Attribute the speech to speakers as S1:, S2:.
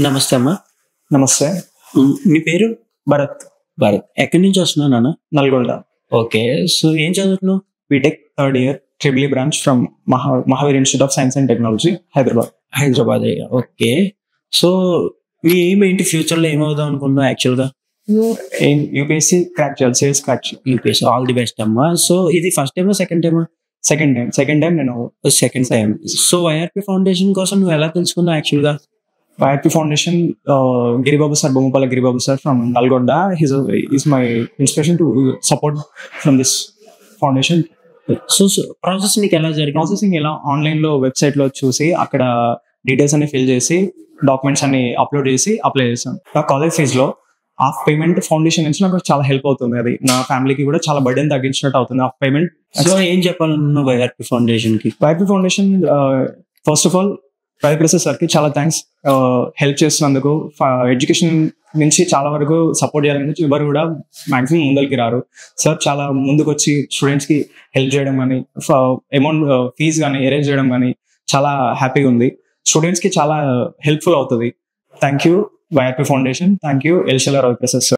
S1: నమస్తే అమ్మా.
S2: నమస్తే.
S1: మీ పేరు?
S2: భరత్.
S1: భారత్. ఎక్కడి నుంచి వస్తున్నావు నాన్న?
S2: నల్గొండ.
S1: ఓకే. సో ఏం చదువుతున్నావు?
S2: BTech third year, triple branch from Mahavir institute of science and technology, Hyderabad.
S1: Hyderabad. Okay. So మీ ఏం ఏంటి, ఫ్యూచర్లో ఏమవుదాం అనుకుంటున్నావు యాక్చువల్గా?
S2: యూపీఎస్సీ క్రాక్ చేయాలి, సేల్స్ క్రాక్ చేయాలి.
S1: యూపీఎస్ ఆల్ ది బెస్ట్ అమ్మా. సో ఇది ఫస్ట్ టైమా సెకండ్ టైమా?
S2: సెకండ్ టైం నేను
S1: second time. So YRP foundation కోసం నువ్వు ఎలా తెలుసుకున్నావు యాక్చువల్గా?
S2: YRP foundation, Giribabu sir, Bommapalli Giribabu sir from Nalgonda, is my inspiration to support from this foundation.
S1: So process నీకు ఎలా జరిగింది?
S2: ప్రాసెసింగ్ ఎలా, ఆన్లైన్లో వెబ్సైట్లో చూసి అక్కడ డీటెయిల్స్ అన్ని ఫిల్ చేసి డాక్యుమెంట్స్ అన్ని అప్లోడ్ చేసి అప్లై చేశాను. నా కాలేజ్ ఫీజులో హాఫ్ పేమెంట్ ఫౌండేషన్ నుంచి నాకు చాలా హెల్ప్ అవుతుంది. అది నా ఫ్యామిలీకి కూడా చాలా బర్డెన్ తగ్గించినట్టు అవుతుంది హాఫ్ పేమెంట్.
S1: సో ఏం చెప్పాలనుకున్నావు వైఆర్పి ఫౌండేషన్కి?
S2: YRP foundation first of all Ravi Prasad సార్కి చాలా థ్యాంక్స్. హెల్ప్ చేస్తున్నందుకు, ఎడ్యుకేషన్ నుంచి చాలా వరకు సపోర్ట్ చేయాలని ఎవరు కూడా మాక్సిమం ముందరికి రారు. సార్ చాలా ముందుకు వచ్చి స్టూడెంట్స్కి హెల్ప్ చేయడం కానీ, అమౌంట్ ఫీజు కానీ అరేంజ్ చేయడం కానీ చాలా హ్యాపీగా ఉంది. స్టూడెంట్స్కి చాలా హెల్ప్ఫుల్ అవుతుంది. Thank you YRP foundation. Thank you Elshela Ravi Prasad sir.